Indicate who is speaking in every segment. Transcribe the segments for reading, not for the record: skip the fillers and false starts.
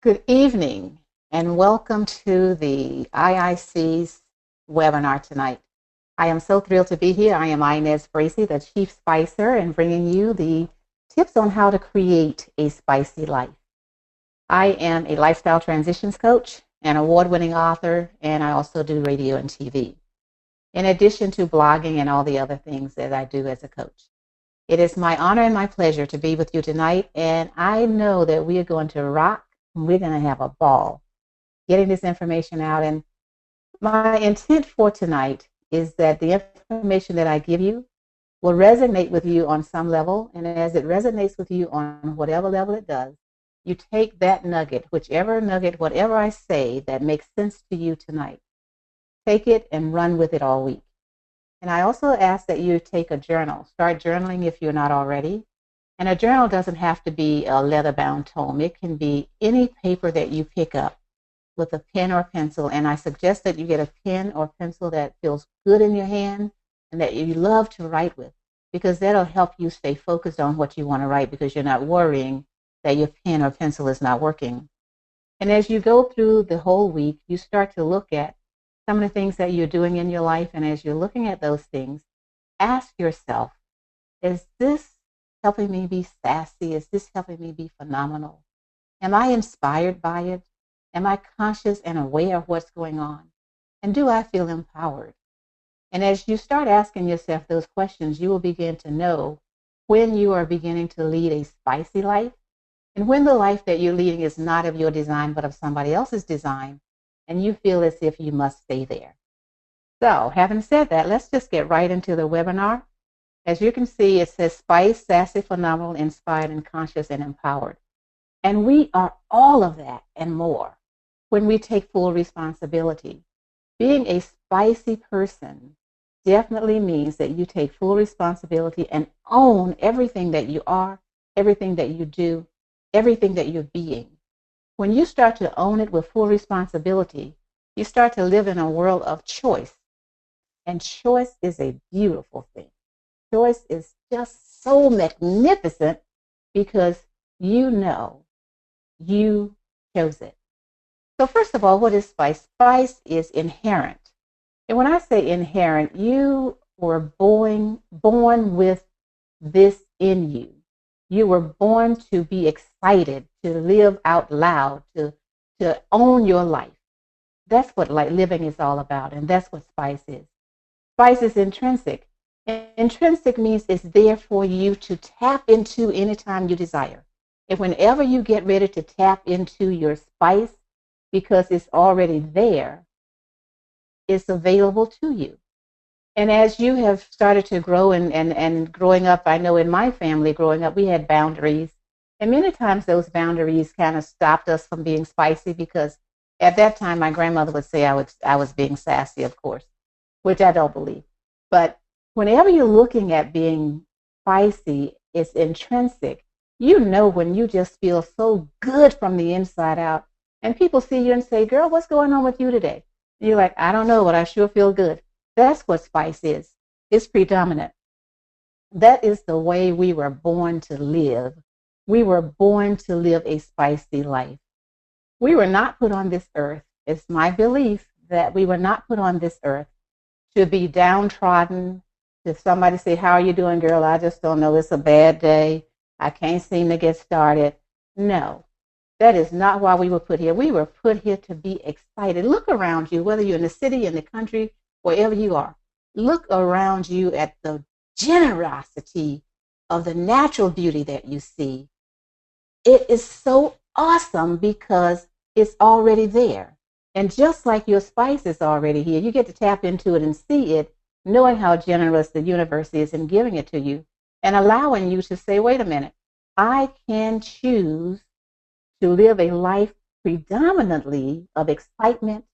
Speaker 1: Good evening and welcome to the IIC's webinar tonight. I am so thrilled to be here. I am Inez Bracy, the Chief Spicer, and bringing you the tips on how to create a spicy life. I am a lifestyle transitions coach, an award-winning author, and I also do radio and TV, in addition to blogging and all the other things that I do as a coach. It is my honor and my pleasure to be with you tonight, and I know that we are going to rock. We're going to have a ball getting this information out. And my intent for tonight is that the information that I give you will resonate with you on some level. And as it resonates with you on whatever level it does, you take that nugget, whichever nugget, whatever I say that makes sense to you tonight, take it and run with it all week. And I also ask that you take a journal. Start journaling if you're not already. And a journal doesn't have to be a leather-bound tome. It can be any paper that you pick up with a pen or pencil. And I suggest that you get a pen or pencil that feels good in your hand and that you love to write with, because that'll help you stay focused on what you want to write, because you're not worrying that your pen or pencil is not working. And as you go through the whole week, you start to look at some of the things that you're doing in your life. And as you're looking at those things, ask yourself, is this helping me be sassy? Is this helping me be phenomenal? Am I inspired by it? Am I conscious and aware of what's going on? And do I feel empowered? And as you start asking yourself those questions, you will begin to know when you are beginning to lead a spicy life, and when the life that you're leading is not of your design, but of somebody else's design, and you feel as if you must stay there. So, having said that, let's just get right into the webinar. As you can see, it says Spice, Sassy, Phenomenal, Inspired, and Conscious, and Empowered. And we are all of that and more when we take full responsibility. Being a spicy person definitely means that you take full responsibility and own everything that you are, everything that you do, everything that you're being. When you start to own it with full responsibility, you start to live in a world of choice. And choice is a beautiful thing. Choice is just so magnificent because you know you chose it. So first of all, what is spice? Spice is inherent. And when I say inherent, you were born with this in you. You were born to be excited, to live out loud, to own your life. That's what living is all about, and that's what spice is. Spice is intrinsic. Intrinsic means it's there for you to tap into anytime you desire. And whenever you get ready to tap into your spice, because it's already there, it's available to you. And as you have started to grow and growing up, I know in my family growing up, we had boundaries. And many times those boundaries kind of stopped us from being spicy, because at that time my grandmother would say I was being sassy, of course, which I don't believe. But whenever you're looking at being spicy, it's intrinsic. You know when you just feel so good from the inside out, and people see you and say, girl, what's going on with you today? And you're like, I don't know, but I sure feel good. That's what spice is. It's predominant. That is the way we were born to live. We were born to live a spicy life. We were not put on this earth. It's my belief that we were not put on this earth to be downtrodden. If somebody say, how are you doing, girl? I just don't know. It's a bad day. I can't seem to get started. No, that is not why we were put here. We were put here to be excited. Look around you, whether you're in the city, in the country, wherever you are. Look around you at the generosity of the natural beauty that you see. It is so awesome because it's already there. And just like your spice is already here, you get to tap into it and see it, knowing how generous the universe is in giving it to you and allowing you to say, wait a minute, I can choose to live a life predominantly of excitement,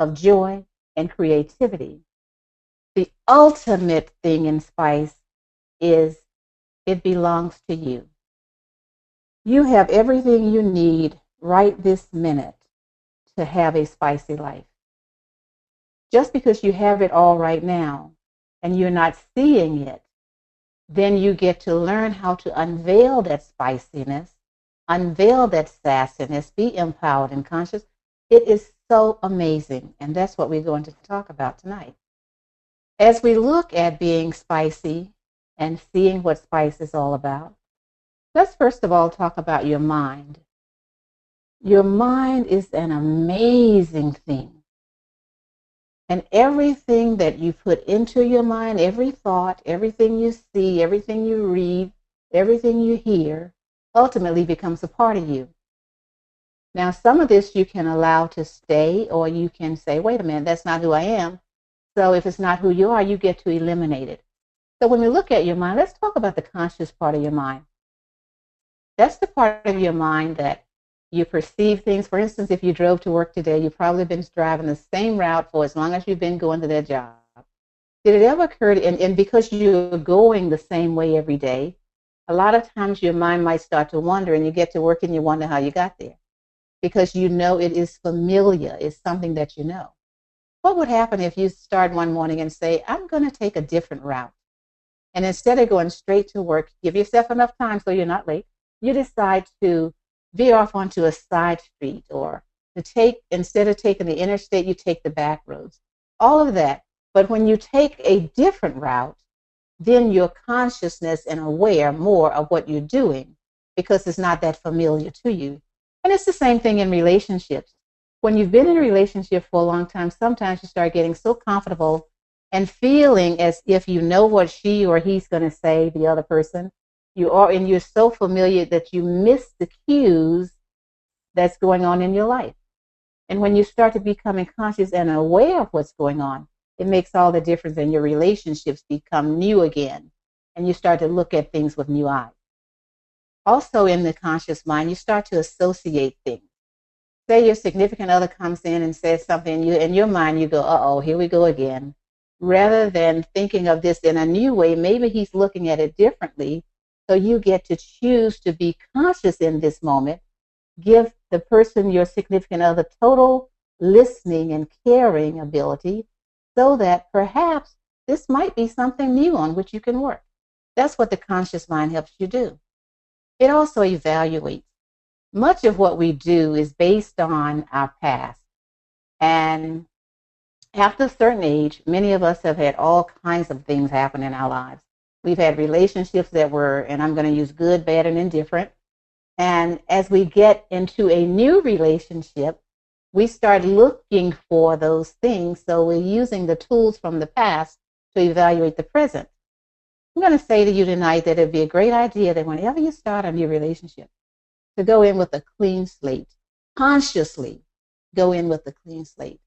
Speaker 1: of joy, and creativity. The ultimate thing in spice is it belongs to you. You have everything you need right this minute to have a spicy life. Just because you have it all right now and you're not seeing it, then you get to learn how to unveil that spiciness unveil that sassiness, be empowered and conscious. It is so amazing. And that's what we're going to talk about tonight. As we look at being spicy and seeing what spice is all about, let's first of all talk about your mind. Your mind is an amazing thing. And everything that you put into your mind, every thought, everything you see, everything you read, everything you hear, ultimately becomes a part of you. Now, some of this you can allow to stay, or you can say, wait a minute, that's not who I am. So if it's not who you are, you get to eliminate it. So when we look at your mind, let's talk about the conscious part of your mind. That's the part of your mind that you perceive things. For instance, if you drove to work today, you've probably been driving the same route for as long as you've been going to that job. Did it ever occur to, and because you're going the same way every day, a lot of times your mind might start to wander, and you get to work and you wonder how you got there, because you know it is familiar. It's something that you know. What would happen if you start one morning and say, I'm going to take a different route? And instead of going straight to work, give yourself enough time so you're not late, you decide to veer off onto a side street, or to take, instead of taking the interstate, you take the back roads. All of that. But when you take a different route, then your consciousness and aware more of what you're doing, because it's not that familiar to you. And it's the same thing in relationships. When you've been in a relationship for a long time, sometimes you start getting so comfortable and feeling as if you know what she or he's going to say, the other person. You are, and you're so familiar that you miss the cues that's going on in your life. And when you start to becoming conscious and aware of what's going on, it makes all the difference, and your relationships become new again. And you start to look at things with new eyes. Also, in the conscious mind, you start to associate things. Say your significant other comes in and says something, you, in your mind, you go, uh-oh, here we go again. Rather than thinking of this in a new way, maybe he's looking at it differently. So you get to choose to be conscious in this moment. Give the person, your significant other, total listening and caring ability, so that perhaps this might be something new on which you can work. That's what the conscious mind helps you do. It also evaluates. Much of what we do is based on our past. And after a certain age, many of us have had all kinds of things happen in our lives. We've had relationships that were, and I'm going to use good, bad, and indifferent. And as we get into a new relationship, we start looking for those things. So we're using the tools from the past to evaluate the present. I'm going to say to you tonight that it'd be a great idea that whenever you start a new relationship, to go in with a clean slate, consciously go in with a clean slate.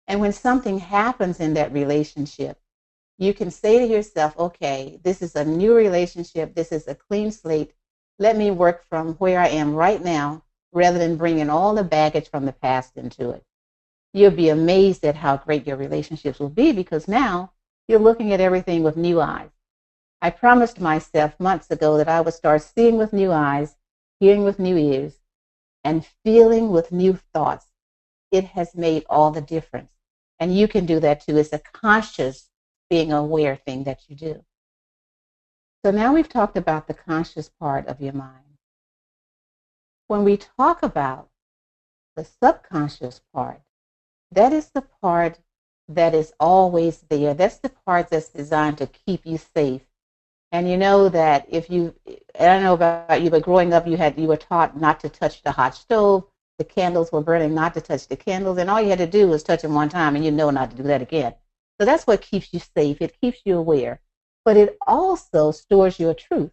Speaker 1: And when something happens in that relationship, you can say to yourself, okay, this is a new relationship. This is a clean slate. Let me work from where I am right now, rather than bringing all the baggage from the past into it. You'll be amazed at how great your relationships will be, because now you're looking at everything with new eyes. I promised myself months ago that I would start seeing with new eyes, hearing with new ears, and feeling with new thoughts. It has made all the difference. And you can do that too. It's a conscious, being aware thing that you do. So now we've talked about the conscious part of your mind. When we talk about the subconscious part, that is the part that is always there. That's the part that's designed to keep you safe. And you know that if you, I don't know about you, but growing up you were taught not to touch the hot stove. The candles were burning, not to touch the candles, and all you had to do was touch them one time, and you know not to do that again. So that's what keeps you safe. It keeps you aware. But it also stores your truth.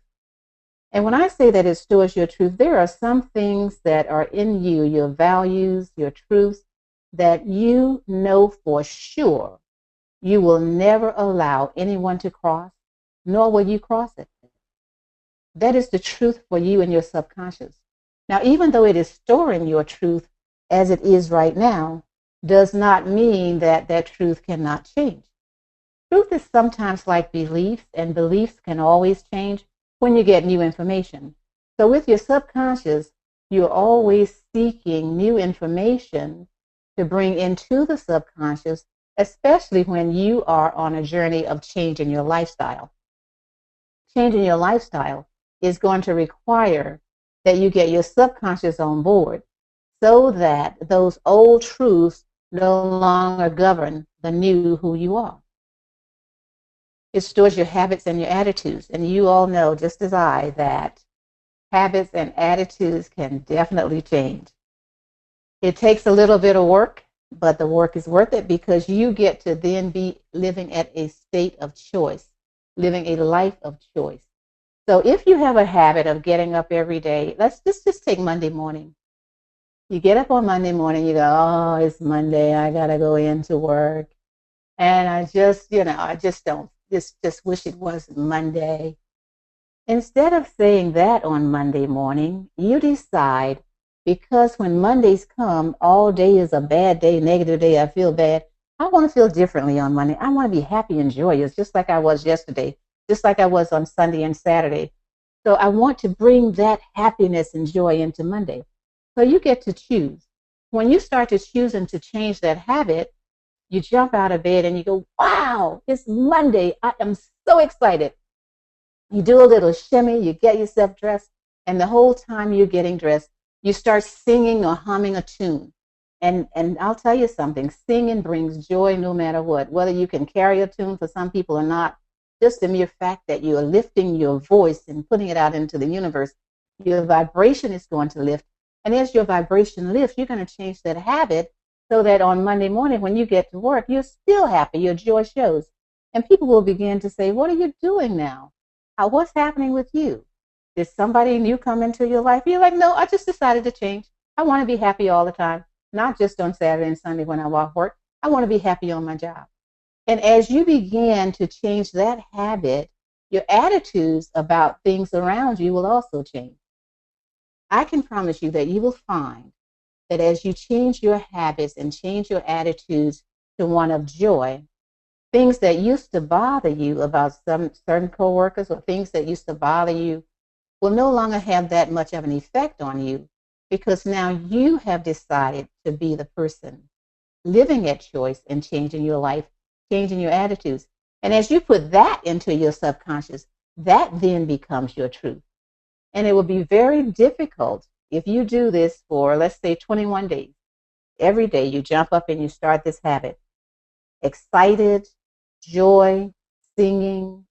Speaker 1: And when I say that it stores your truth, there are some things that are in you, your values, your truths, that you know for sure you will never allow anyone to cross, nor will you cross it. That is the truth for you in your subconscious. Now, even though it is storing your truth as it is right now, does not mean that that truth cannot change. Truth is sometimes like beliefs, and beliefs can always change when you get new information. So with your subconscious, you're always seeking new information to bring into the subconscious, especially when you are on a journey of changing your lifestyle. Changing your lifestyle is going to require that you get your subconscious on board so that those old truths no longer govern the new who you are. It stores your habits and your attitudes. And you all know, just as I, that habits and attitudes can definitely change. It takes a little bit of work, but the work is worth it because you get to then be living at a state of choice, living a life of choice. So if you have a habit of getting up every day, let's just take Monday morning. You get up on Monday morning, you go, oh, it's Monday, I gotta go into work. And I just, I just don't, just wish it was Monday. Instead of saying that on Monday morning, you decide, because when Mondays come, all day is a bad day, negative day, I feel bad. I want to feel differently on Monday. I want to be happy and joyous, just like I was yesterday, just like I was on Sunday and Saturday. So I want to bring that happiness and joy into Monday. So you get to choose. When you start to choose and to change that habit, you jump out of bed and you go, wow, it's Monday. I am so excited. You do a little shimmy, you get yourself dressed, and the whole time you're getting dressed, you start singing or humming a tune. And I'll tell you something, singing brings joy no matter what, whether you can carry a tune for some people or not. Just the mere fact that you are lifting your voice and putting it out into the universe, your vibration is going to lift. And as your vibration lifts, you're going to change that habit so that on Monday morning when you get to work, you're still happy, your joy shows. And people will begin to say, what are you doing now? What's happening with you? Did somebody new come into your life? You're like, no, I just decided to change. I want to be happy all the time, not just on Saturday and Sunday when I walk work. I want to be happy on my job. And as you begin to change that habit, your attitudes about things around you will also change. I can promise you that you will find that as you change your habits and change your attitudes to one of joy, things that used to bother you about some certain coworkers or things that used to bother you will no longer have that much of an effect on you because now you have decided to be the person living at choice and changing your life, changing your attitudes. And as you put that into your subconscious, that then becomes your truth. And it will be very difficult if you do this for, let's say, 21 days. Every day you jump up and you start this habit. Excited, joy, singing.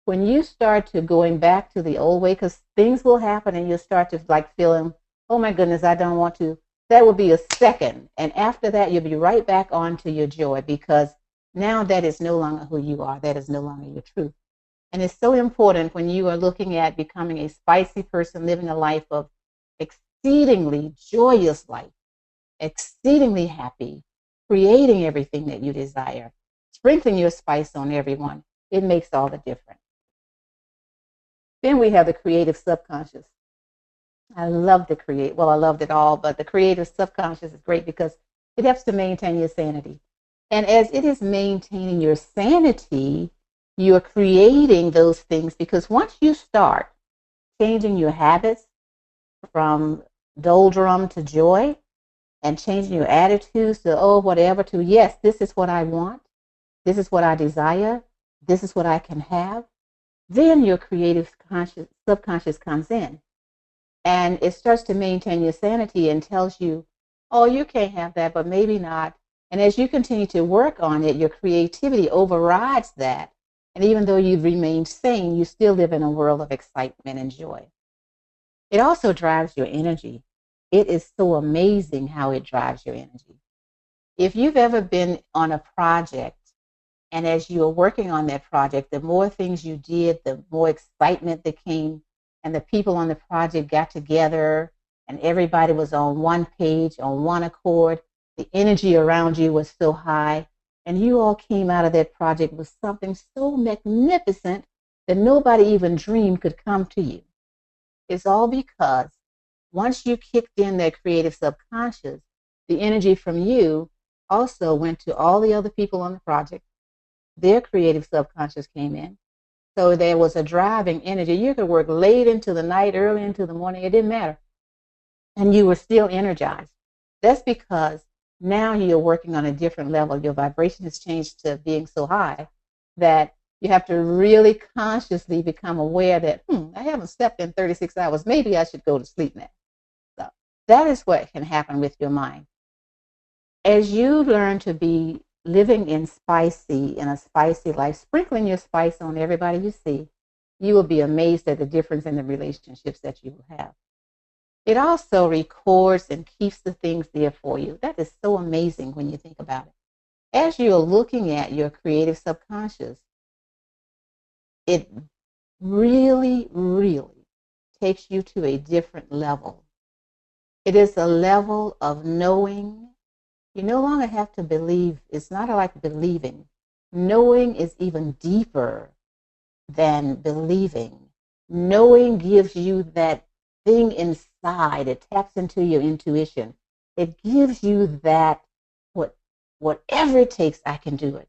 Speaker 1: When you start to going back to the old way, because things will happen and you'll start to like feeling, oh my goodness, I don't want to. That will be a second. And after that, you'll be right back onto your joy because now that is no longer who you are. That is no longer your truth. And it's so important when you are looking at becoming a spicy person, living a life of exceedingly joyous life, exceedingly happy, creating everything that you desire, sprinkling your spice on everyone. It makes all the difference. Then we have the creative subconscious. I love the I loved it all, but the creative subconscious is great because it helps to maintain your sanity. And as it is maintaining your sanity, you are creating those things because once you start changing your habits from doldrum to joy and changing your attitudes to, oh, whatever, to, yes, this is what I want, this is what I desire, this is what I can have, then your creative subconscious comes in and it starts to maintain your sanity and tells you, oh, you can't have that, but maybe not. And as you continue to work on it, your creativity overrides that. And even though you've remained sane, you still live in a world of excitement and joy. It also drives your energy. It is so amazing how it drives your energy. If you've ever been on a project, and as you were working on that project, the more things you did, the more excitement that came, and the people on the project got together, and everybody was on one page, on one accord. The energy around you was so high, and you all came out of that project with something so magnificent that nobody even dreamed could come to you. It's all because once you kicked in that creative subconscious, the energy from you also went to all the other people on the project. Their creative subconscious came in. So there was a driving energy. You could work late into the night, early into the morning. It didn't matter. And you were still energized. That's because now you're working on a different level. Your vibration has changed to being so high that you have to really consciously become aware that, I haven't slept in 36 hours. Maybe I should go to sleep now. So that is what can happen with your mind. As you learn to be living in a spicy life, sprinkling your spice on everybody you see, you will be amazed at the difference in the relationships that you will have. It also records and keeps the things there for you. That is so amazing when you think about it. As you're looking at your creative subconscious, it really, really takes you to a different level. It is a level of knowing. You no longer have to believe. It's not like believing. Knowing is even deeper than believing. Knowing gives you that thing inside. It taps into your intuition. It gives you that whatever it takes, I can do it.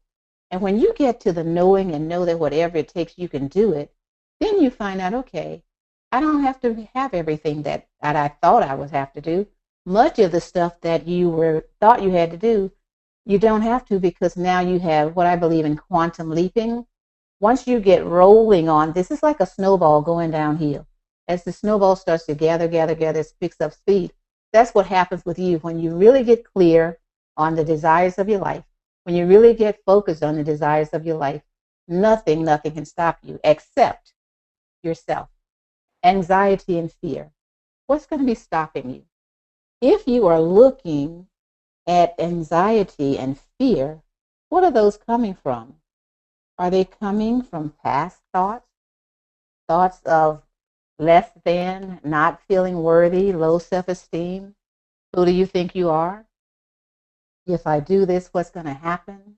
Speaker 1: And when you get to the knowing and know that whatever it takes, you can do it, then you find out, okay, I don't have to have everything that I thought I would have to do. Much of the stuff that you thought you had to do, you don't have to, because now you have what I believe in quantum leaping. Once you get rolling on, this is like a snowball going downhill. As the snowball starts to gather, it picks up speed. That's what happens with you when you really get clear on the desires of your life. When you really get focused on the desires of your life, nothing can stop you except yourself. Anxiety and fear. What's going to be stopping you? If you are looking at anxiety and fear, what are those coming from? Are they coming from past thoughts? Thoughts of less than, not feeling worthy, low self-esteem? Who do you think you are? If I do this, what's going to happen?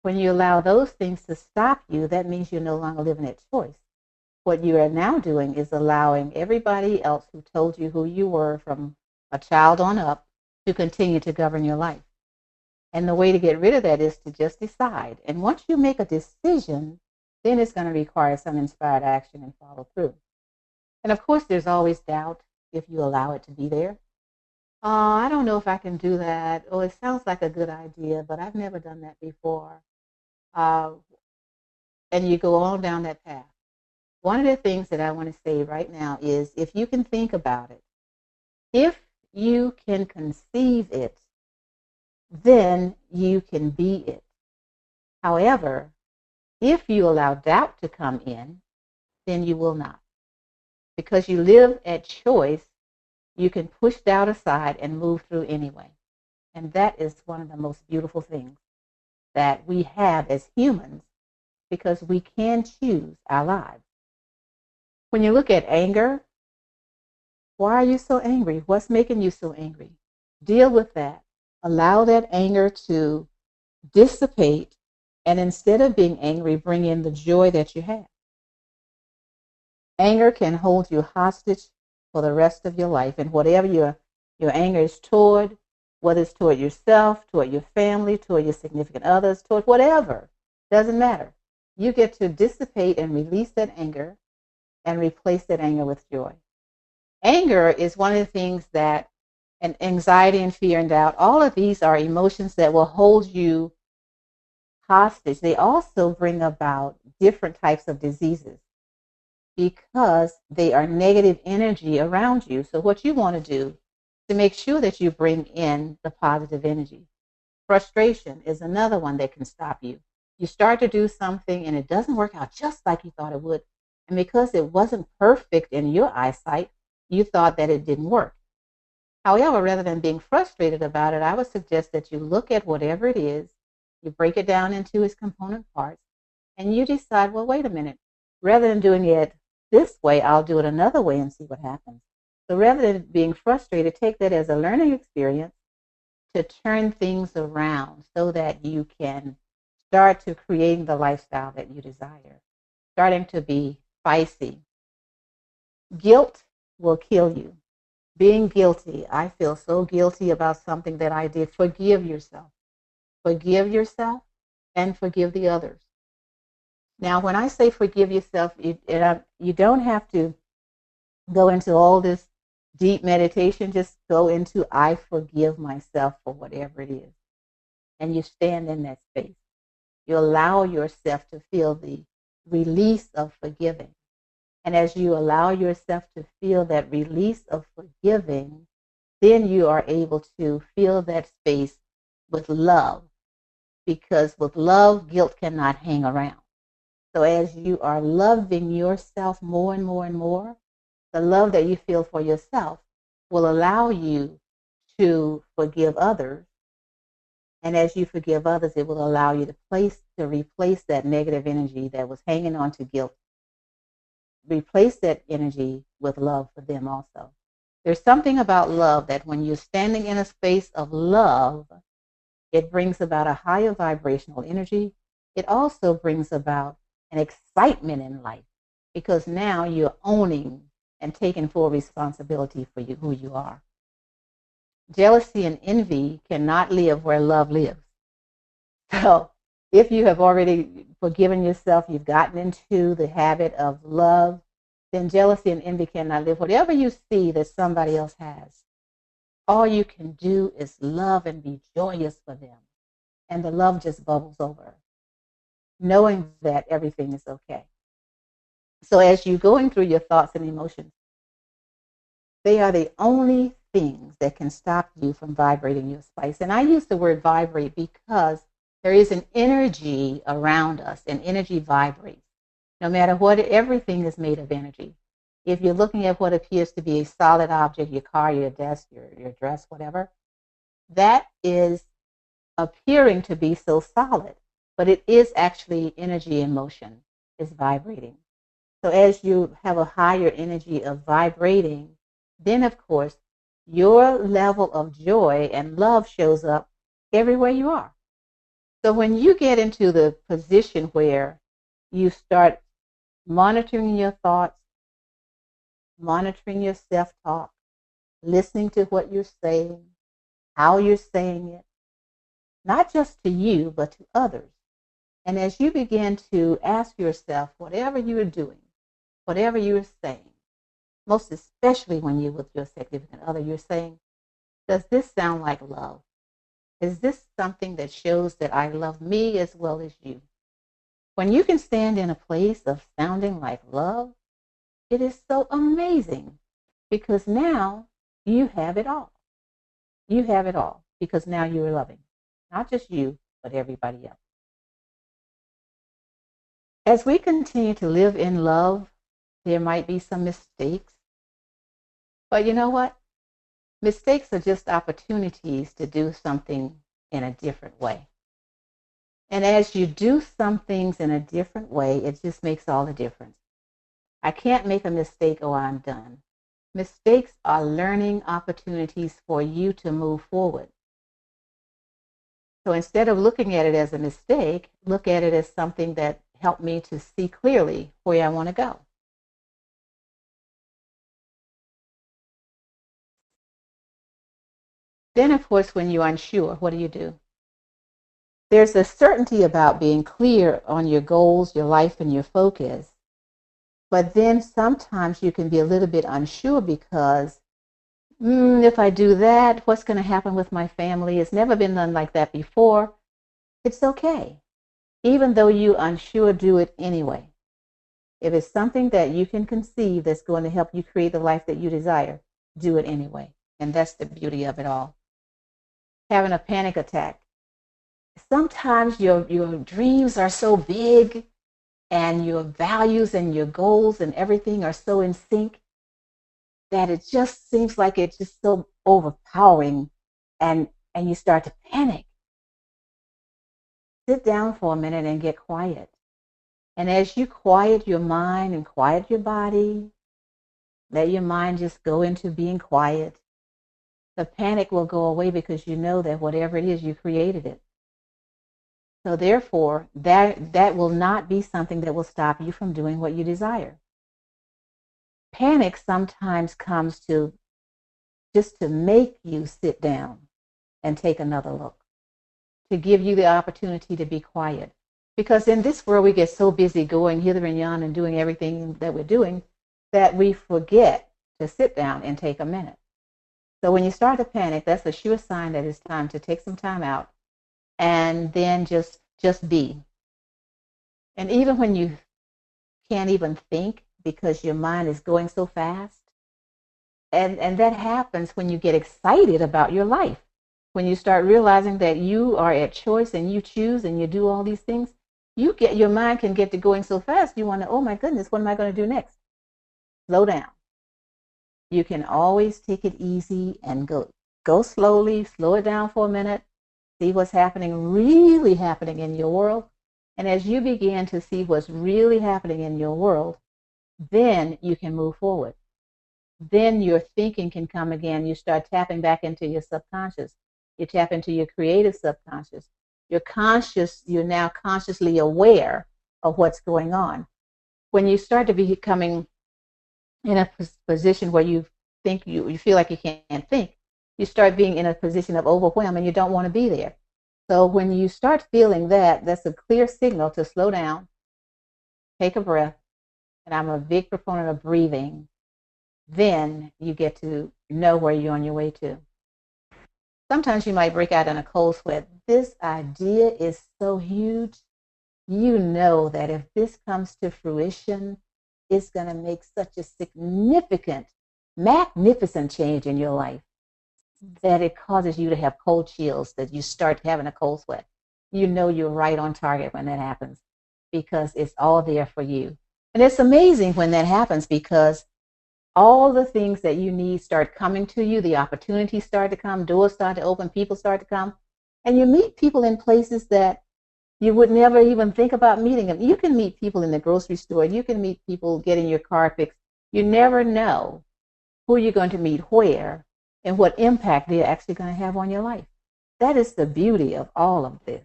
Speaker 1: When you allow those things to stop you, that means you're no longer living at choice. What you are now doing is allowing everybody else who told you who you were from a child on up to continue to govern your life. And the way to get rid of that is to just decide. And once you make a decision, then it's going to require some inspired action and follow through. And of course, there's always doubt if you allow it to be there. I don't know if I can do that. Oh, it sounds like a good idea, but I've never done that before. Uh, and you go on down that path. One of the things that I want to say right now is, if you can think about it, if you can conceive it, then you can be it. However, if you allow doubt to come in, then you will not. Because you live at choice, you can push doubt aside and move through anyway. And that is one of the most beautiful things that we have as humans, because we can choose our lives. When you look at anger, why are you so angry? What's making you so angry? Deal with that. Allow that anger to dissipate, and instead of being angry, bring in the joy that you have. Anger can hold you hostage for the rest of your life, and whatever your anger is toward, whether it's toward yourself, toward your family, toward your significant others, toward whatever, doesn't matter. You get to dissipate and release that anger and replace that anger with joy. Anger is one of the things that, and anxiety and fear and doubt, all of these are emotions that will hold you hostage. They also bring about different types of diseases because they are negative energy around you. So what you want to do to make sure that you bring in the positive energy. Frustration is another one that can stop you. You start to do something and it doesn't work out just like you thought it would. And because it wasn't perfect in your eyesight, you thought that it didn't work. However, rather than being frustrated about it, I would suggest that you look at whatever it is, you break it down into its component parts, and you decide, well, wait a minute, rather than doing it this way, I'll do it another way and see what happens. So rather than being frustrated, take that as a learning experience to turn things around so that you can start to creating the lifestyle that you desire, starting to be spicy. Guilt will kill you. Being guilty, I feel so guilty about something that I did. Forgive yourself. Forgive yourself and forgive the others. Now, when I say forgive yourself, you don't have to go into all this deep meditation. Just go into, I forgive myself for whatever it is. And you stand in that space. You allow yourself to feel the release of forgiving. And as you allow yourself to feel that release of forgiving, then you are able to fill that space with love. Because with love, guilt cannot hang around. So as you are loving yourself more and more and more, the love that you feel for yourself will allow you to forgive others. And as you forgive others, it will allow you to replace that negative energy that was hanging on to guilt. Replace that energy with love for them also. There's something about love that when you're standing in a space of love, it brings about a higher vibrational energy. It also brings about an excitement in life because now you're owning and taking full responsibility for who you are. Jealousy and envy cannot live where love lives. So if you have already forgiven yourself, you've gotten into the habit of love, then jealousy and envy cannot live. Whatever you see that somebody else has, all you can do is love and be joyous for them. And the love just bubbles over, knowing that everything is okay. So as you're going through your thoughts and emotions, they are the only things that can stop you from vibrating your spice. And I use the word vibrate because there is an energy around us, and energy vibrates. No matter what, everything is made of energy. If you're looking at what appears to be a solid object, your car, your desk, your dress, whatever, that is appearing to be so solid, but it is actually energy in motion, is vibrating. So as you have a higher energy of vibrating, then of course your level of joy and love shows up everywhere you are. So when you get into the position where you start monitoring your thoughts, monitoring your self-talk, listening to what you're saying, how you're saying it, not just to you, but to others. And as you begin to ask yourself, whatever you're doing, whatever you're saying, most especially when you're with your significant other, you're saying, does this sound like love? Is this something that shows that I love me as well as you? When you can stand in a place of sounding like love, it is so amazing because now you have it all. You have it all because now you're loving, not just you, but everybody else. As we continue to live in love, there might be some mistakes. But you know what? Mistakes are just opportunities to do something in a different way. And as you do some things in a different way, it just makes all the difference. I can't make a mistake or I'm done. Mistakes are learning opportunities for you to move forward. So instead of looking at it as a mistake, look at it as something that helped me to see clearly where I want to go. Then, of course, when you're unsure, what do? There's a certainty about being clear on your goals, your life, and your focus. But then sometimes you can be a little bit unsure because if I do that, what's going to happen with my family? It's never been done like that before. It's okay. Even though you're unsure, do it anyway. If it's something that you can conceive that's going to help you create the life that you desire, do it anyway. And that's the beauty of it all. Having a panic attack. Sometimes your dreams are so big and your values and your goals and everything are so in sync that it just seems like it's just so overpowering and you start to panic. Sit down for a minute and get quiet. And as you quiet your mind and quiet your body, let your mind just go into being quiet. The panic will go away because you know that whatever it is, you created it. So therefore, that will not be something that will stop you from doing what you desire. Panic sometimes comes to just to make you sit down and take another look, to give you the opportunity to be quiet. Because in this world, we get so busy going hither and yon and doing everything that we're doing that we forget to sit down and take a minute. So when you start to panic, that's a sure sign that it's time to take some time out and then just be. And even when you can't even think, because your mind is going so fast. And that happens when you get excited about your life. When you start realizing that you are at choice and you choose and you do all these things, your mind can get to going so fast. You want to, oh my goodness, what am I going to do next? Slow down. You can always take it easy and go slowly, slow it down for a minute, see what's happening, really happening in your world. And as you begin to see what's really happening in your world, then you can move forward. Then your thinking can come again. You start tapping back into your subconscious. You tap into your creative subconscious. You're now consciously aware of what's going on. When you start to be becoming in a position where you think you feel like you can't think, you start being in a position of overwhelm and you don't want to be there. So when you start feeling that, that's a clear signal to slow down, take a breath, and I'm a big proponent of breathing. Then you get to know where you're on your way to. Sometimes you might break out in a cold sweat. This idea is so huge. You know that if this comes to fruition, it's going to make such a significant, magnificent change in your life that it causes you to have cold chills, that you start having a cold sweat. You know you're right on target when that happens because it's all there for you. And it's amazing when that happens because all the things that you need start coming to you. The opportunities start to come, doors start to open, people start to come. And you meet people in places that you would never even think about meeting them. You can meet people in the grocery store. You can meet people getting your car fixed. You never know who you're going to meet where and what impact they're actually going to have on your life. That is the beauty of all of this.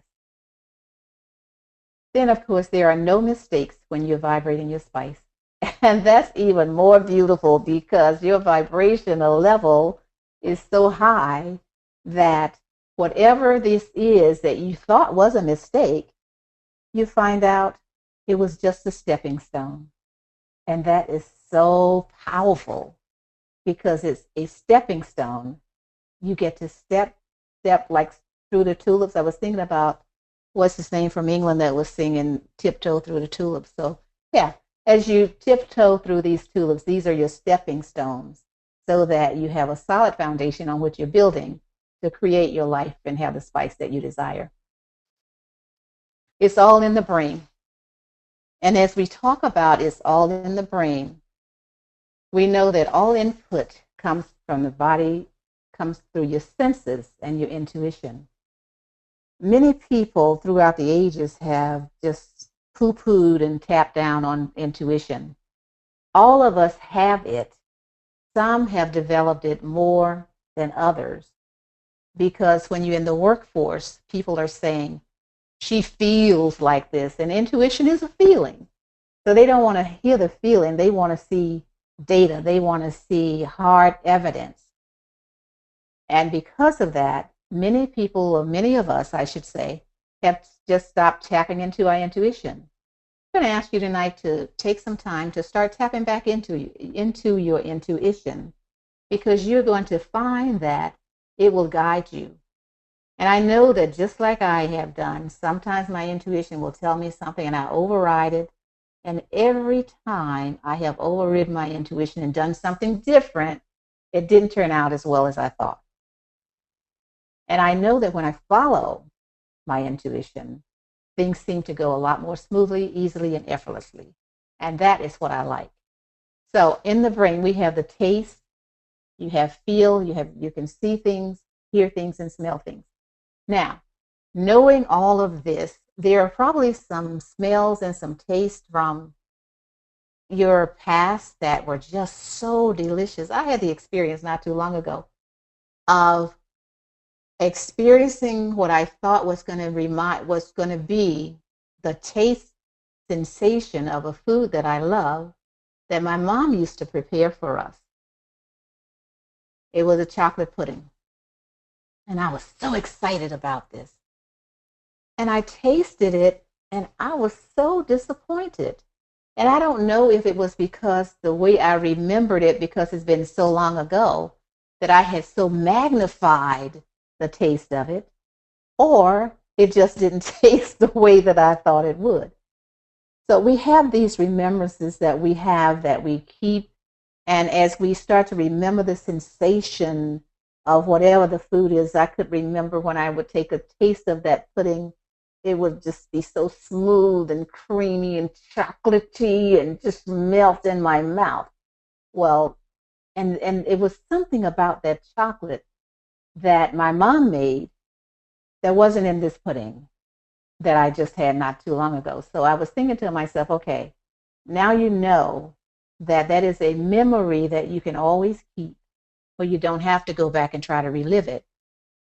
Speaker 1: Then, of course, there are no mistakes when you're vibrating your spice. And that's even more beautiful because your vibrational level is so high that whatever this is that you thought was a mistake, you find out it was just a stepping stone. And that is so powerful because it's a stepping stone. You get to step like through the tulips. I was thinking about what's his name from England that was singing Tiptoe Through the Tulips. So yeah, as you tiptoe through these tulips, these are your stepping stones so that you have a solid foundation on which you're building to create your life and have the spice that you desire. It's all in the brain. And as we talk about it's all in the brain, we know that all input comes from the body, comes through your senses and your intuition. Many people throughout the ages have just poo-pooed and tapped down on intuition. All of us have it. Some have developed it more than others because when you're in the workforce, people are saying, she feels like this, and intuition is a feeling. So they don't want to hear the feeling. They want to see data. They want to see hard evidence. And because of that, many people, or many of us, I should say, have just stopped tapping into our intuition. I'm going to ask you tonight to take some time to start tapping back into your intuition because you're going to find that it will guide you. And I know that just like I have done, sometimes my intuition will tell me something and I override it. And every time I have overridden my intuition and done something different, it didn't turn out as well as I thought. And I know that when I follow my intuition, things seem to go a lot more smoothly, easily, and effortlessly. And that is what I like. So in the brain, we have the taste, you have feel, you can see things, hear things, and smell things. Now, knowing all of this, there are probably some smells and some tastes from your past that were just so delicious. I had the experience not too long ago of experiencing what I thought was going to be the taste sensation of a food that I love that my mom used to prepare for us. It was a chocolate pudding. And I was so excited about this. And I tasted it and I was so disappointed. And I don't know if it was because the way I remembered it, because it's been so long ago, that I had so magnified the taste of it, or it just didn't taste the way that I thought it would. So we have these remembrances that we have that we keep. And as we start to remember the sensation of whatever the food is, I could remember when I would take a taste of that pudding, it would just be so smooth and creamy and chocolatey and just melt in my mouth. Well, and it was something about that chocolate that my mom made that wasn't in this pudding that I just had not too long ago. So I was thinking to myself, okay, now you know that that is a memory that you can always keep, where you don't have to go back and try to relive it.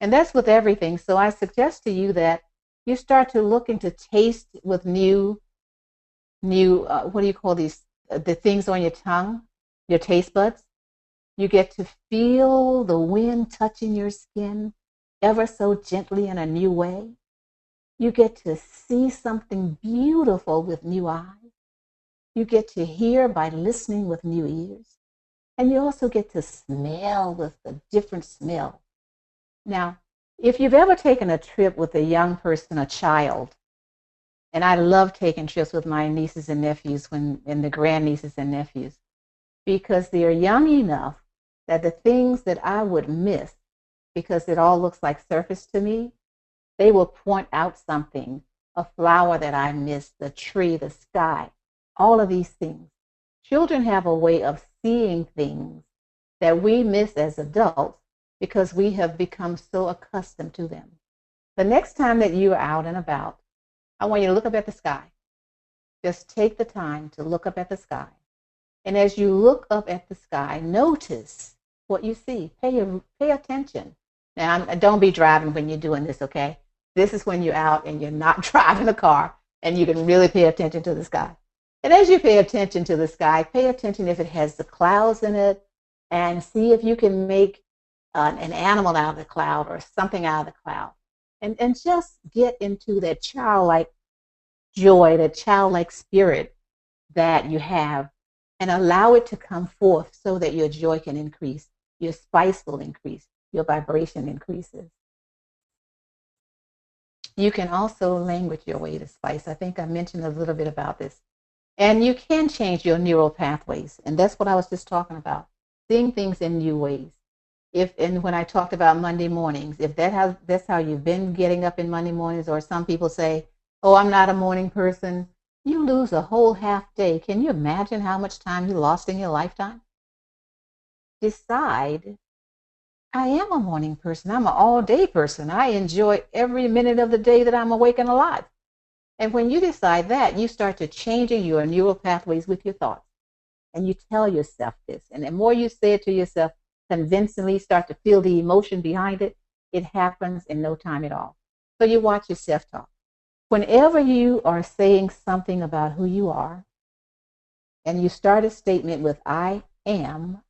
Speaker 1: And that's with everything. So I suggest to you that you start to look into taste with new, what do you call these, the things on your tongue, your taste buds. You get to feel the wind touching your skin ever so gently in a new way. You get to see something beautiful with new eyes. You get to hear by listening with new ears. And you also get to smell with a different smell. Now, if you've ever taken a trip with a young person, a child, and I love taking trips with my nieces and nephews and the grandnieces and nephews, because they're young enough that the things that I would miss, because it all looks like surface to me, they will point out something, a flower that I missed, the tree, the sky, all of these things. Children have a way of seeing things that we miss as adults because we have become so accustomed to them. The next time that you are out and about, I want you to look up at the sky. Just take the time to look up at the sky. And as you look up at the sky, notice what you see. Pay attention. Now, don't be driving when you're doing this, okay? This is when you're out and you're not driving a car and you can really pay attention to the sky. And as you pay attention to the sky, pay attention if it has the clouds in it and see if you can make an animal out of the cloud or something out of the cloud. And just get into that childlike joy, that childlike spirit that you have, and allow it to come forth so that your joy can increase, your spice will increase, your vibration increases. You can also language your way to spice. I think I mentioned a little bit about this. And you can change your neural pathways. And that's what I was just talking about, seeing things in new ways. And when I talked about Monday mornings, if that's how you've been getting up in Monday mornings, or some people say, oh, I'm not a morning person, you lose a whole half day. Can you imagine how much time you lost in your lifetime? Decide, I am a morning person. I'm an all-day person. I enjoy every minute of the day that I'm awake and alive. And when you decide that, you start to changing your neural pathways with your thoughts. And you tell yourself this. And the more you say it to yourself, convincingly start to feel the emotion behind it, it happens in no time at all. So you watch your self-talk. Whenever you are saying something about who you are, and you start a statement with I am,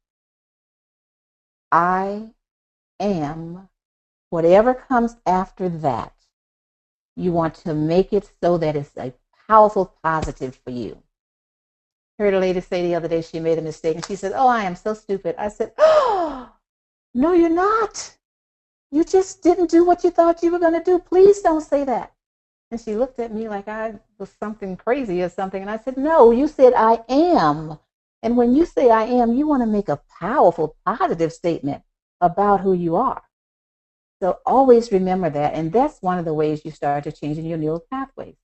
Speaker 1: whatever comes after that, you want to make it so that it's a powerful positive for you. I heard a lady say the other day she made a mistake and she said, oh, I am so stupid. I said, oh, no, you're not. You just didn't do what you thought you were going to do. Please don't say that. And she looked at me like I was something crazy or something. And I said, no, you said I am. And when you say I am, you want to make a powerful, positive statement about who you are. So always remember that. And that's one of the ways you start to change in your neural pathways.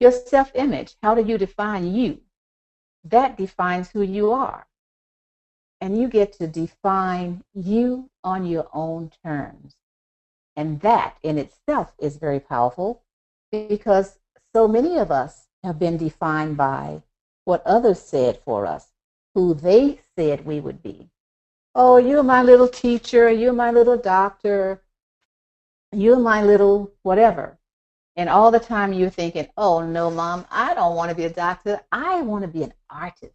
Speaker 1: Your self-image, how do you define you? That defines who you are. And you get to define you on your own terms. And that in itself is very powerful because so many of us have been defined by what others said for us, who they said we would be. Oh, you're my little teacher, you're my little doctor, you're my little whatever. And all the time you're thinking, oh no, Mom, I don't want to be a doctor. I want to be an artist.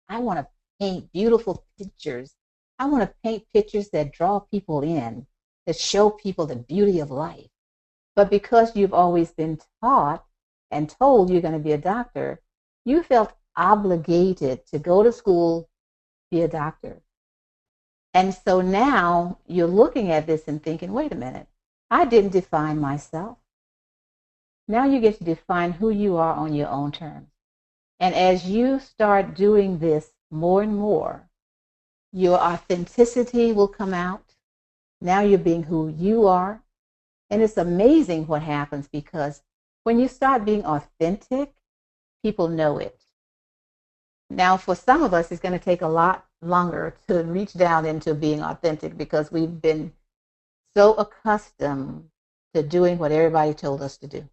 Speaker 1: I want to paint beautiful pictures. I want to paint pictures that draw people in, that show people the beauty of life. But because you've always been taught and told you're going to be a doctor, you felt obligated to go to school, be a doctor. And so now you're looking at this and thinking, wait a minute, I didn't define myself. Now you get to define who you are on your own terms. And as you start doing this more and more, your authenticity will come out. Now you're being who you are. And it's amazing what happens, because when you start being authentic, people know it. Now, for some of us, it's going to take a lot longer to reach down into being authentic, because we've been so accustomed to doing what everybody told us to do.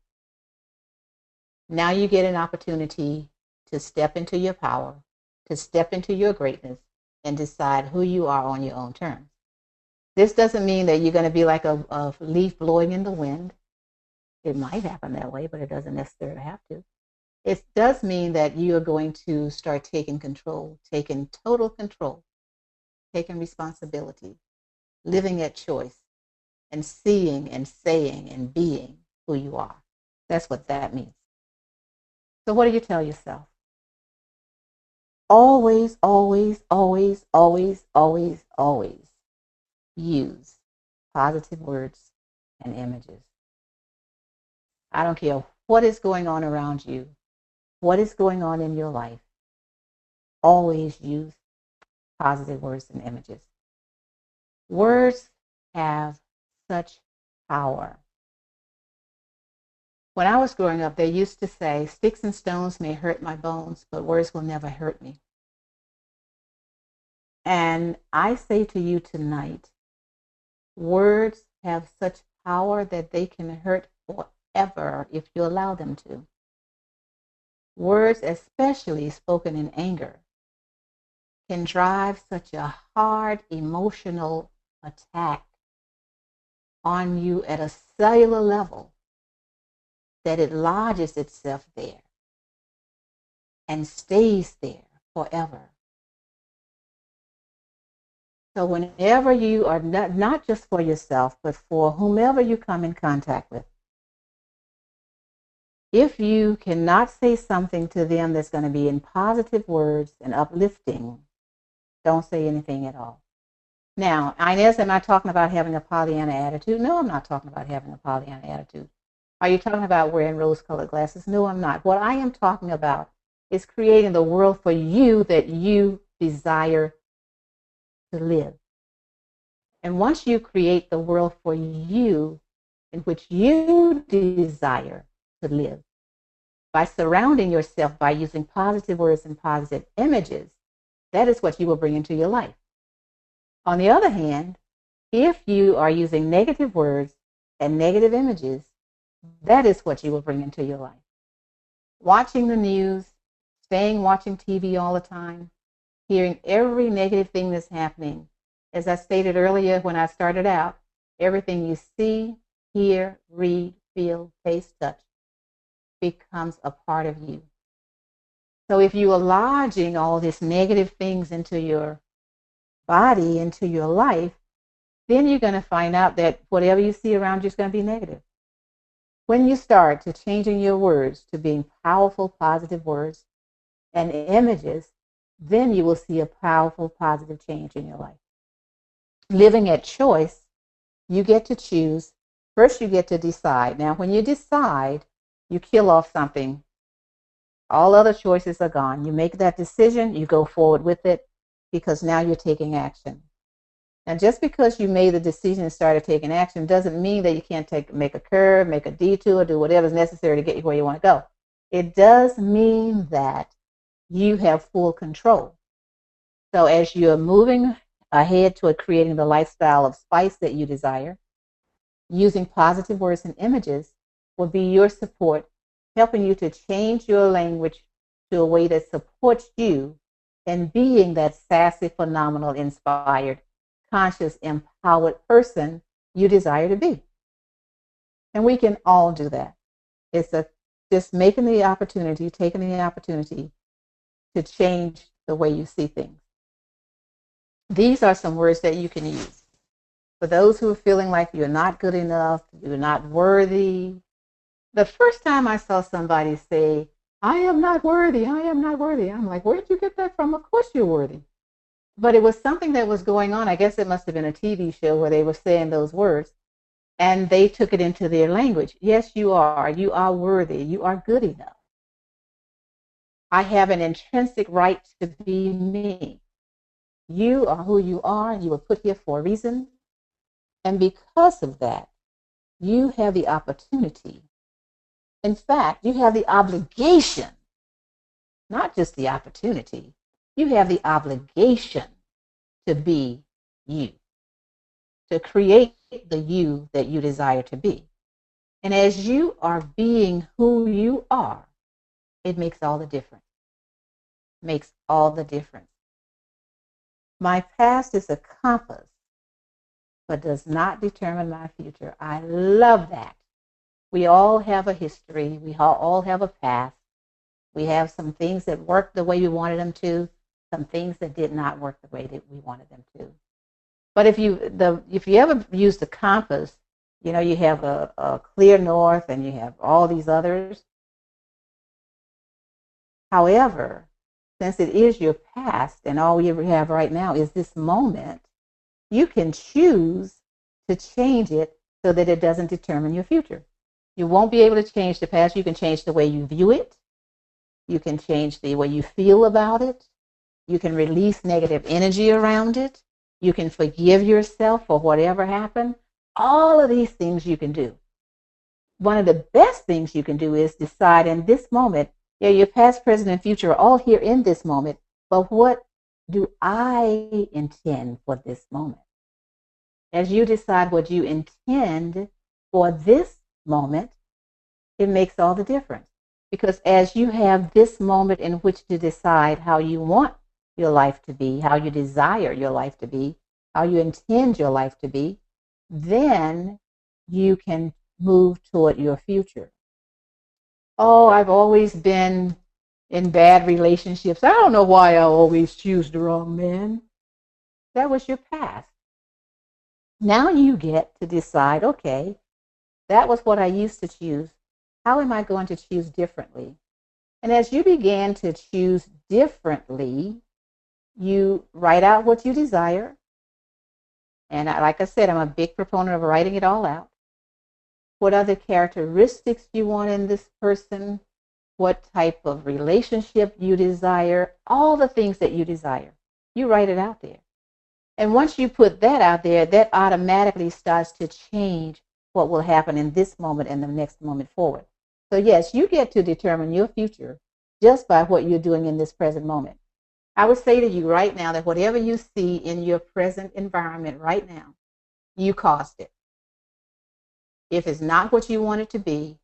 Speaker 1: Now you get an opportunity to step into your power, to step into your greatness, and decide who you are on your own terms. This doesn't mean that you're going to be like a leaf blowing in the wind. It might happen that way, but it doesn't necessarily have to. It does mean that you are going to start taking control, taking total control, taking responsibility, living at choice, and seeing and saying and being who you are. That's what that means. So what do you tell yourself? Always, always, always, always, always, always use positive words and images. I don't care what is going on around you, what is going on in your life. Always use positive words and images. Words have such power. When I was growing up, they used to say, sticks and stones may hurt my bones, but words will never hurt me. And I say to you tonight, words have such power that they can hurt forever if you allow them to. Words, especially spoken in anger, can drive such a hard emotional attack on you at a cellular level that it lodges itself there and stays there forever. So whenever you are, not just for yourself, but for whomever you come in contact with, if you cannot say something to them that's going to be in positive words and uplifting, don't say anything at all. Now, Inez, am I talking about having a Pollyanna attitude? No, I'm not talking about having a Pollyanna attitude. Are you talking about wearing rose-colored glasses? No, I'm not. What I am talking about is creating the world for you that you desire to live. And once you create the world for you in which you desire to live, by surrounding yourself, by using positive words and positive images, that is what you will bring into your life. On the other hand, if you are using negative words and negative images, that is what you will bring into your life. Watching the news, watching TV all the time, hearing every negative thing that's happening. As I stated earlier when I started out, everything you see, hear, read, feel, taste, touch becomes a part of you. So if you are lodging all these negative things into your body, into your life, then you're going to find out that whatever you see around you is going to be negative. When you start to changing your words to being powerful, positive words and images, then you will see a powerful, positive change in your life. Living at choice, you get to choose. First, you get to decide. Now, when you decide, you kill off something. All other choices are gone. You make that decision, you go forward with it, because now you're taking action. Now, just because you made the decision and started taking action doesn't mean that you can't make a curve, make a detour, do whatever is necessary to get you where you want to go. It does mean that you have full control. So as you're moving ahead toward creating the lifestyle of spice that you desire, using positive words and images will be your support, helping you to change your language to a way that supports you in being that sassy, phenomenal, inspired, conscious, empowered person you desire to be. And we can all do that. It's just taking the opportunity to change the way you see things. These are some words that you can use. For those who are feeling like you're not good enough, you're not worthy. The first time I saw somebody say, I am not worthy, I am not worthy, I'm like, where did you get that from? Of course you're worthy. But it was something that was going on. I guess it must have been a TV show where they were saying those words, and they took it into their language. Yes, you are. You are worthy. You are good enough. I have an intrinsic right to be me. You are who you are, and you were put here for a reason. And because of that, you have the opportunity. In fact, you have the obligation, not just the opportunity, you have the obligation to be you, to create the you that you desire to be. And as you are being who you are, it makes all the difference. Makes all the difference. My past is a compass, but does not determine my future. I love that. We all have a history. We all have a past. We have some things that worked the way we wanted them to, some things that did not work the way that we wanted them to. But if you ever use the compass, you have a clear north and you have all these others. However, since it is your past and all you have right now is this moment, you can choose to change it so that it doesn't determine your future. You won't be able to change the past. You can change the way you view it. You can change the way you feel about it. You can release negative energy around it. You can forgive yourself for whatever happened. All of these things you can do. One of the best things you can do is decide in this moment, your past, present, and future are all here in this moment, but what do I intend for this moment? As you decide what you intend for this moment, it makes all the difference. Because as you have this moment in which to decide how you want your life to be, how you desire your life to be, how you intend your life to be, then you can move toward your future. Oh, I've always been in bad relationships. I don't know why I always choose the wrong man. That was your past. Now you get to decide, okay, that was what I used to choose. How am I going to choose differently? And as you began to choose differently, you write out what you desire. And like I said, I'm a big proponent of writing it all out. What other characteristics you want in this person, what type of relationship you desire, all the things that you desire. You write it out there. And once you put that out there, that automatically starts to change what will happen in this moment and the next moment forward. So yes, you get to determine your future just by what you're doing in this present moment. I would say to you right now that whatever you see in your present environment right now, you caused it. If it's not what you want it to be,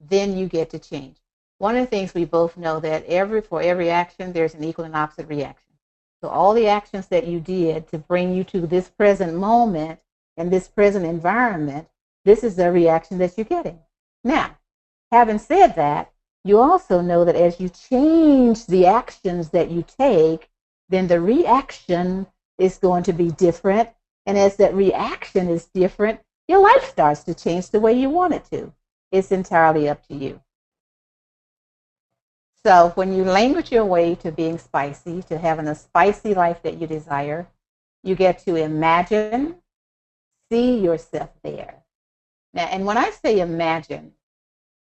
Speaker 1: then you get to change. One of the things we both know that for every action, there's an equal and opposite reaction. So all the actions that you did to bring you to this present moment and this present environment, this is the reaction that you're getting. Now, having said that, you also know that as you change the actions that you take, then the reaction is going to be different. And as that reaction is different, your life starts to change the way you want it to. It's entirely up to you. So when you language your way to being spicy, to having a spicy life that you desire, you get to imagine, see yourself there. Now, and when I say imagine,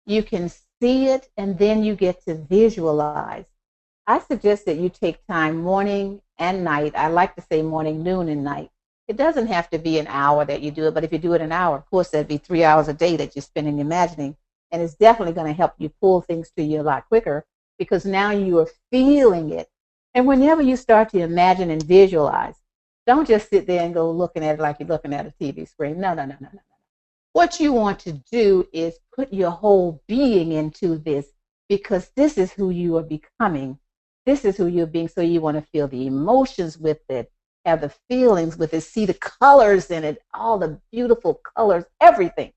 Speaker 1: you can see it and then you get to visualize. I suggest that you take time morning and night. I like to say morning, noon, and night. It doesn't have to be an hour that you do it, but if you do it an hour, of course, that'd be 3 hours a day that you're spending imagining. And it's definitely going to help you pull things to you a lot quicker because now you are feeling it. And whenever you start to imagine and visualize, don't just sit there and go looking at it like you're looking at a TV screen. No, no, no, no, no. What you want to do is put your whole being into this because this is who you are becoming. This is who you're being. So you want to feel the emotions with it, have the feelings with it, see the colors in it, all the beautiful colors, everything.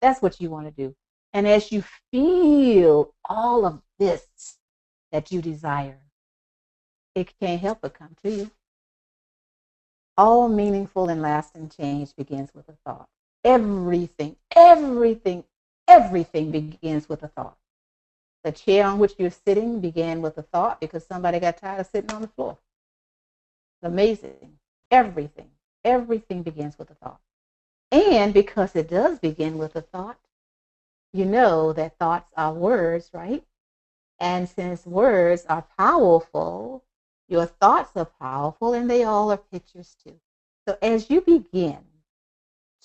Speaker 1: That's what you want to do. And as you feel all of this that you desire, it can't help but come to you. All meaningful and lasting change begins with a thought. Everything, everything, everything begins with a thought. The chair on which you're sitting began with a thought because somebody got tired of sitting on the floor. It's amazing. Everything, everything begins with a thought. And because it does begin with a thought, you know that thoughts are words, right? And since words are powerful, your thoughts are powerful, and they all are pictures too. So as you begin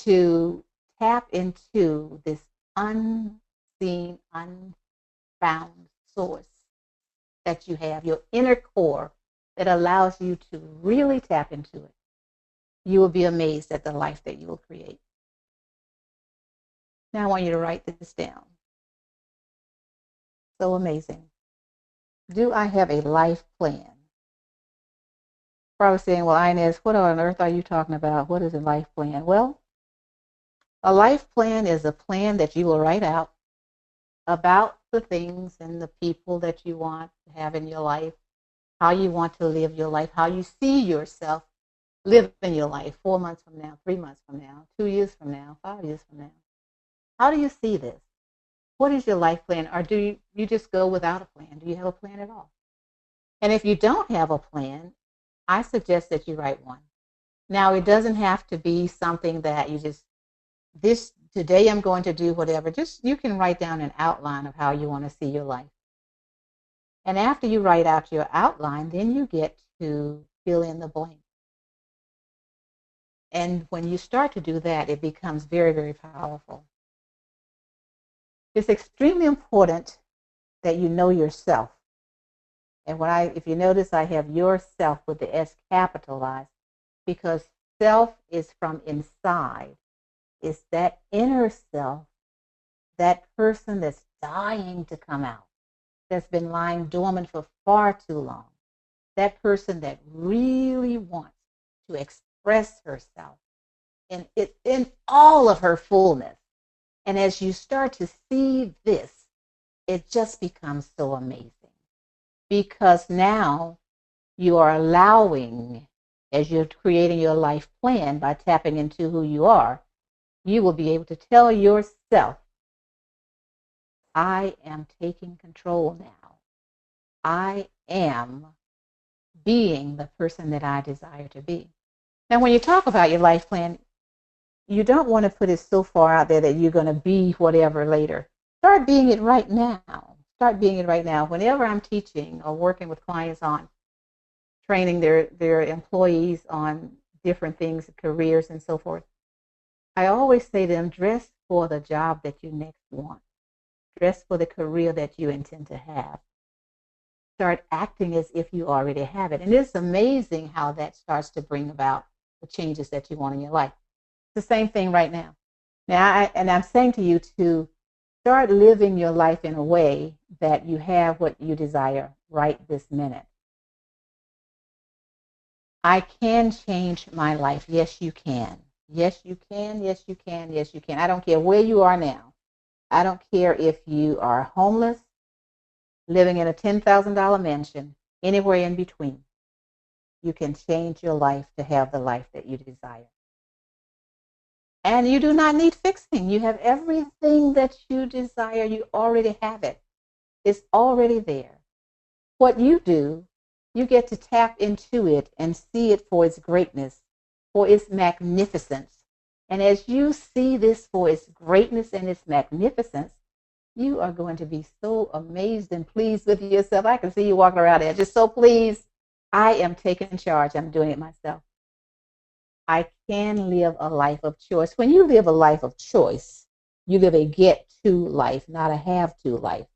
Speaker 1: to tap into this unseen, unfound source that you have, your inner core that allows you to really tap into it, you will be amazed at the life that you will create. Now I want you to write this down. So amazing. Do I have a life plan? Probably saying, well, Inez, what on earth are you talking about? What is a life plan? Well, a life plan is a plan that you will write out about the things and the people that you want to have in your life, how you want to live your life, how you see yourself living your life 4 months from now, 3 months from now, 2 years from now, 5 years from now. How do you see this? What is your life plan? Or do you just go without a plan? Do you have a plan at all? And if you don't have a plan, I suggest that you write one. Now, it doesn't have to be something that you just, this today I'm going to do whatever. Just you can write down an outline of how you want to see your life. And after you write out your outline, then you get to fill in the blank. And when you start to do that, it becomes very, very powerful. It's extremely important that you know yourself. And if you notice, I have yourself with the S capitalized, because self is from inside. It's that inner self, that person that's dying to come out, that's been lying dormant for far too long. That person that really wants to express herself in all of her fullness. And as you start to see this, it just becomes so amazing. Because now you are allowing, as you're creating your life plan by tapping into who you are, you will be able to tell yourself, I am taking control now. I am being the person that I desire to be. Now, when you talk about your life plan, you don't want to put it so far out there that you're going to be whatever later. Start being it right now. Start being it right now. Whenever I'm teaching or working with clients on training their employees on different things, careers and so forth, I always say to them, dress for the job that you next want. Dress for the career that you intend to have. Start acting as if you already have it. And it's amazing how that starts to bring about the changes that you want in your life. It's the same thing right now. I'm saying to you to start living your life in a way that you have what you desire right this minute. I can change my life. Yes, you can. Yes, you can. Yes, you can. Yes, you can. I don't care where you are now. I don't care if you are homeless, living in a $10,000 mansion, anywhere in between. You can change your life to have the life that you desire. And you do not need fixing. You have everything that you desire. You already have it. It's already there. What you do, you get to tap into it and see it for its greatness, for its magnificence. And as you see this for its greatness and its magnificence, you are going to be so amazed and pleased with yourself. I can see you walking around there just so pleased. I am taking charge. I'm doing it myself. I can live a life of choice. When you live a life of choice, you live a get to life, not a have to life.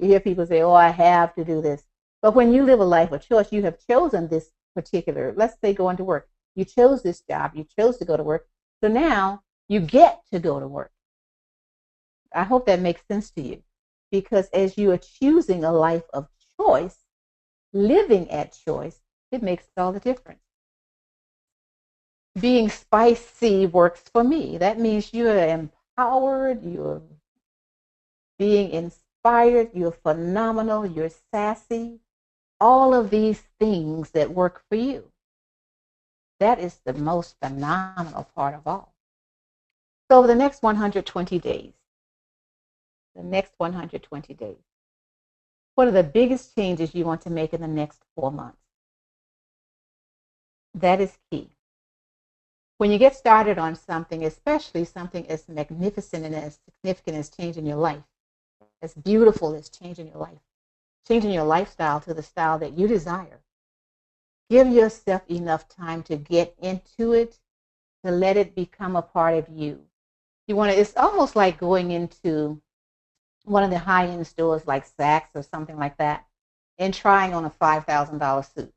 Speaker 1: You hear people say, oh, I have to do this. But when you live a life of choice, you have chosen this particular, let's say going to work. You chose this job. You chose to go to work. So now you get to go to work. I hope that makes sense to you. Because as you are choosing a life of choice, living at choice, it makes all the difference. Being SPICEE works for me. That means you are empowered, you're being inspired, you're phenomenal, you're sassy. All of these things that work for you. That is the most phenomenal part of all. So over the next 120 days, what are the biggest changes you want to make in the next 4 months? That is key. When you get started on something, especially something as magnificent and as significant as changing your life, as beautiful as changing your life, changing your lifestyle to the style that you desire. Give yourself enough time to get into it, to let it become a part of you. You want to, it's almost like going into one of the high-end stores like Saks or something like that and trying on a $5,000 suit.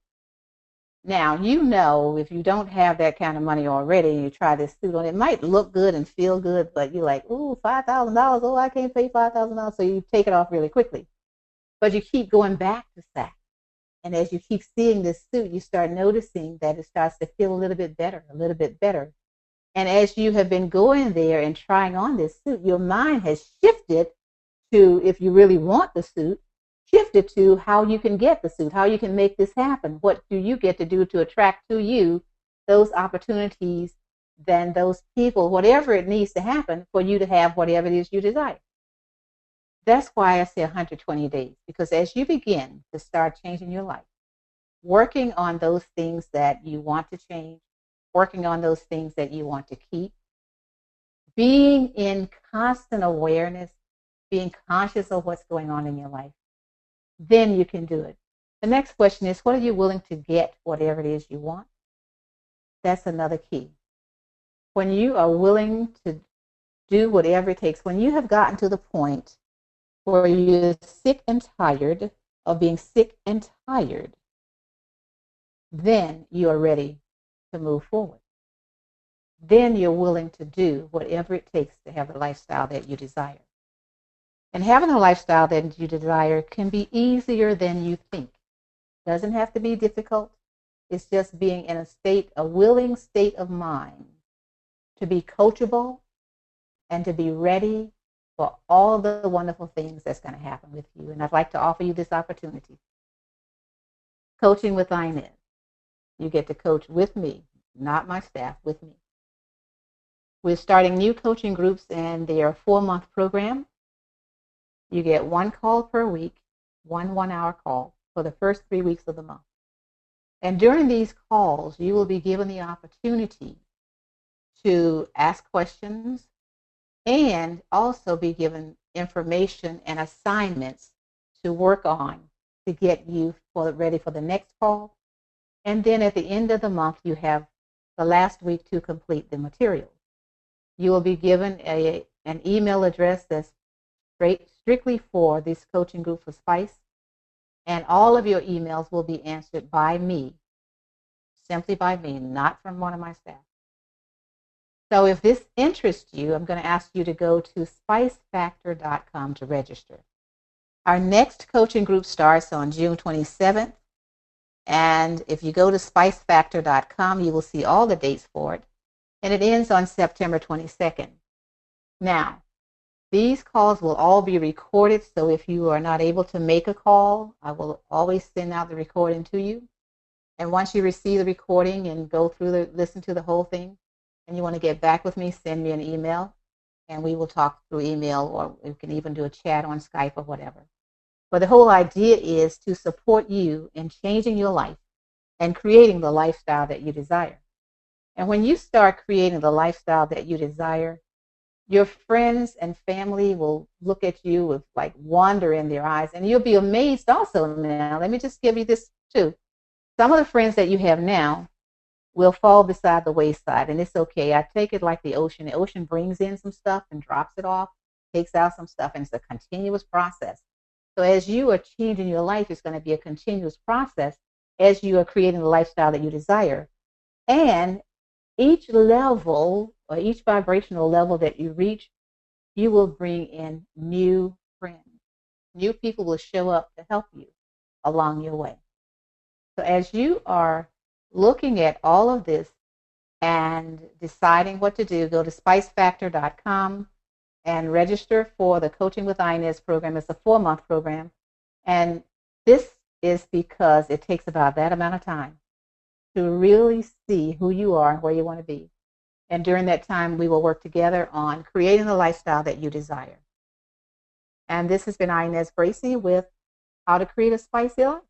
Speaker 1: Now, you know, if you don't have that kind of money already and you try this suit on, it might look good and feel good, but you're like, ooh, $5,000. Oh, I can't pay $5,000. So you take it off really quickly. But you keep going back to Saks. And as you keep seeing this suit, you start noticing that it starts to feel a little bit better, a little bit better. And as you have been going there and trying on this suit, your mind has shifted to, if you really want the suit, shifted to how you can get the suit, how you can make this happen. What do you get to do to attract to you those opportunities, then those people, whatever it needs to happen for you to have whatever it is you desire. That's why I say 120 days, because as you begin to start changing your life, working on those things that you want to change, working on those things that you want to keep, being in constant awareness, being conscious of what's going on in your life, then you can do it. The next question is, what are you willing to get, whatever it is you want? That's another key. When you are willing to do whatever it takes, when you have gotten to the point where you're sick and tired of being sick and tired, then you are ready to move forward. Then you're willing to do whatever it takes to have the lifestyle that you desire. And having a lifestyle that you desire can be easier than you think. It doesn't have to be difficult. It's just being in a willing state of mind to be coachable and to be ready for all the wonderful things that's going to happen with you. And I'd like to offer you this opportunity. Coaching with Inez. You get to coach with me, not my staff, with me. We're starting new coaching groups, and they are a 4-month program. You get 1 call per week, 1-hour call for the first 3 weeks of the month. And during these calls, you will be given the opportunity to ask questions and also be given information and assignments to work on to get you ready for the next call. And then at the end of the month, you have the last week to complete the material. You will be given an email address that's strictly for this coaching group for SPICEE, and all of your emails will be answered by me, simply by me, not from one of my staff. So if this interests you, I'm going to ask you to go to spicefactor.com to register. Our next coaching group starts on June 27th, and if you go to spicefactor.com, you will see all the dates for it, and it ends on September 22nd. Now, these calls will all be recorded, so if you are not able to make a call, I will always send out the recording to you. And once you receive the recording and go through listen to the whole thing, and you want to get back with me, send me an email, and we will talk through email, or we can even do a chat on Skype or whatever. But the whole idea is to support you in changing your life and creating the lifestyle that you desire. And when you start creating the lifestyle that you desire, your friends and family will look at you with like wonder in their eyes, and you'll be amazed also. Now, let me just give you this too. Some of the friends that you have now will fall beside the wayside, and it's okay. I take it like the ocean. The ocean brings in some stuff and drops it off, takes out some stuff, and it's a continuous process. So as you are changing your life, it's going to be a continuous process as you are creating the lifestyle that you desire. And each level or each vibrational level that you reach, you will bring in new friends. New people will show up to help you along your way. So as you are looking at all of this and deciding what to do, go to spicefactor.com and register for the Coaching with Inez program. It's a 4-month program. And this is because it takes about that amount of time to really see who you are and where you want to be. And during that time, we will work together on creating the lifestyle that you desire. And this has been Inez Bracy with How to Create a Spicy Life.